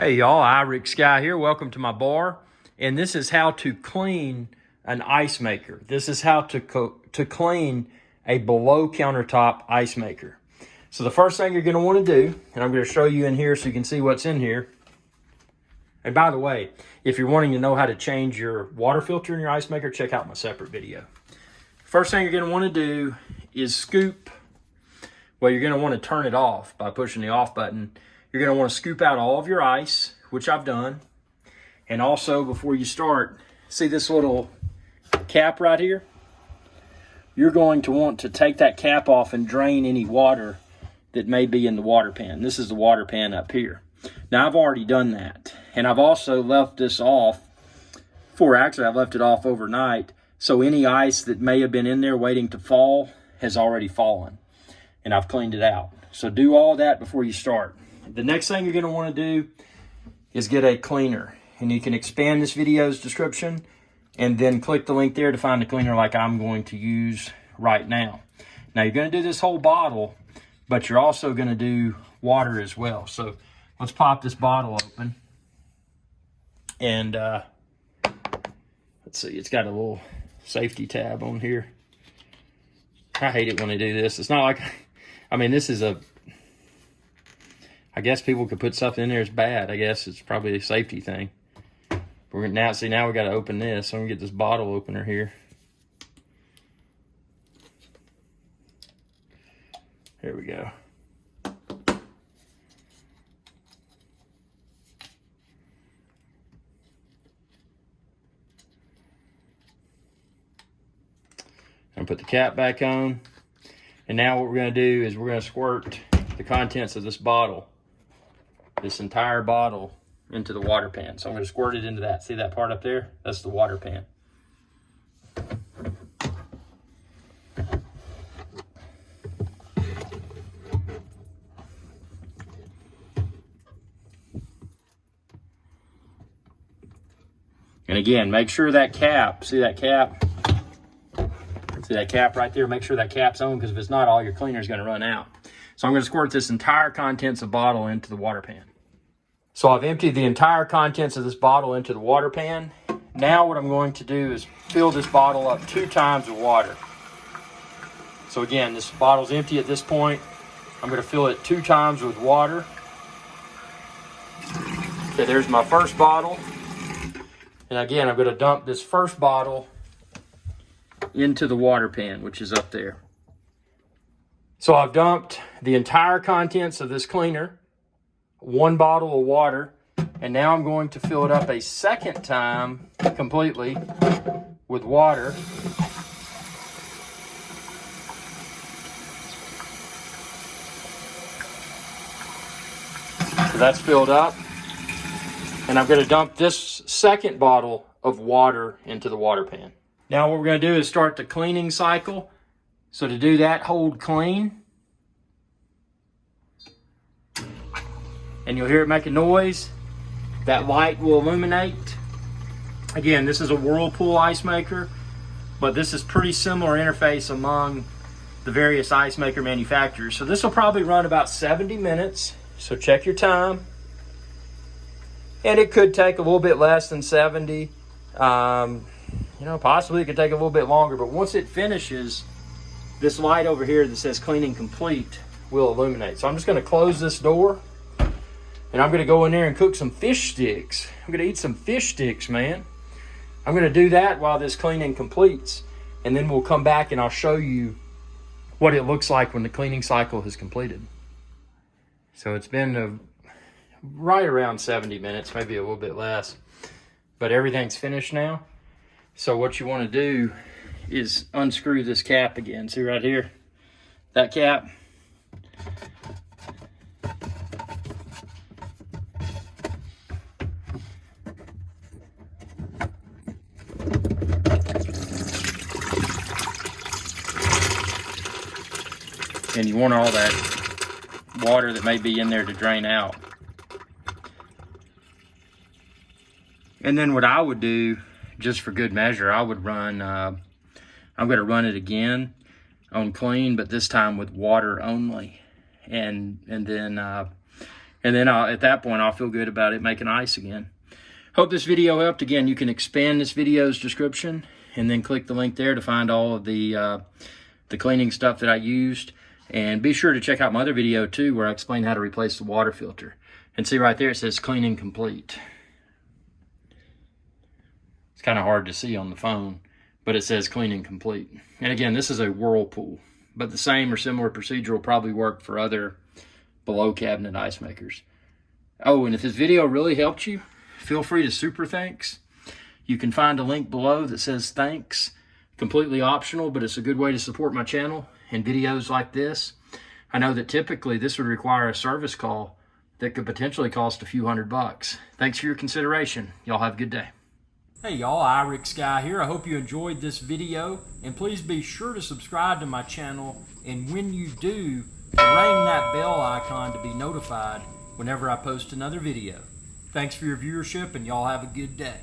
Hey y'all, Iric Sky here. Welcome to my bar. And this is how to clean an ice maker. This is how to clean a below countertop ice maker. So the first thing you're going to want to do, and I'm going to show you in here so you can see what's in here. And by the way, if you're wanting to know how to change your water filter in your ice maker, check out my separate video. First thing you're going to want to do is scoop. Well, you're going to want to turn it off by pushing the off button. You're going to want to scoop out all of your ice, which I've done. And also, before you start, see this little cap right here? You're going to want to take that cap off and drain any water that may be in the water pan. This is the water pan up here. Now, I've already done that. And I've also left this off I left it off overnight. So any ice that may have been in there waiting to fall has already fallen. And I've cleaned it out. So do all that before you start. The next thing you're going to want to do is get a cleaner. And you can expand this video's description and then click the link there to find a cleaner like I'm going to use right now. Now you're going to do this whole bottle, but you're also going to do water as well. So let's pop this bottle open. And let's see, it's got a little safety tab on here. I hate it when they do this. It's not like, I mean, this is I guess people could put something in there that's bad. I guess it's probably a safety thing. We're now we got to open this. So I'm gonna get this bottle opener here. There we go. I'm gonna put the cap back on. And now what we're gonna do is we're gonna squirt the contents of this bottle, this entire bottle, into the water pan. So I'm going to squirt it into that. See that part up there? That's the water pan. And again, make sure that cap, see that cap? See that cap right there? Make sure that cap's on, because if it's not, all your cleaner is going to run out. So I'm going to squirt this entire contents of the bottle into the water pan. So I've emptied the entire contents of this bottle into the water pan. Now what I'm going to do is fill this bottle up 2 times with water. So again, this bottle's empty at this point. I'm going to fill it 2 times with water. Okay, there's my first bottle. And again, I'm going to dump this first bottle into the water pan, which is up there. So I've dumped the entire contents of this cleaner, 1 bottle of water, and now I'm going to fill it up a second time completely with water. So that's filled up. And I'm going to dump this second bottle of water into the water pan. Now what we're going to do is start the cleaning cycle. So to do that, hold clean. And you'll hear it make a noise. That light will illuminate. Again, this is a Whirlpool ice maker, but this is pretty similar interface among the various ice maker manufacturers. So this will probably run about 70 minutes. So check your time. And it could take a little bit less than 70. Possibly it could take a little bit longer, but once it finishes, this light over here that says cleaning complete will illuminate. So I'm just going to close this door, and I'm going to go in there and cook some fish sticks. I'm going to eat some fish sticks, man. I'm going to do that while this cleaning completes, and then we'll come back and I'll show you what it looks like when the cleaning cycle is completed. So it's been right around 70 minutes, maybe a little bit less, but everything's finished now. So what you want to do is unscrew this cap again. See right here, that cap. And you want all that water that may be in there to drain out. And then what I would do, just for good measure, I would run, I'm going to run it again on clean, but this time with water only. And then And then at that point, I'll feel good about it making ice again. Hope this video helped. Again, you can expand this video's description and then click the link there to find all of the cleaning stuff that I used. And be sure to check out my other video too, where I explain how to replace the water filter. And see right there, it says cleaning complete. It's kind of hard to see on the phone, but it says cleaning complete. And again, this is a Whirlpool, but the same or similar procedure will probably work for other below cabinet ice makers. Oh, and if this video really helped you, feel free to super thanks. You can find a link below that says thanks. Completely optional, but it's a good way to support my channel and videos like this. I know that typically this would require a service call that could potentially cost a few $100. Thanks for your consideration. Y'all have a good day. Hey y'all, Irix Guy here. I hope you enjoyed this video, and please be sure to subscribe to my channel, and when you do, ring that bell icon to be notified whenever I post another video. Thanks for your viewership, and y'all have a good day.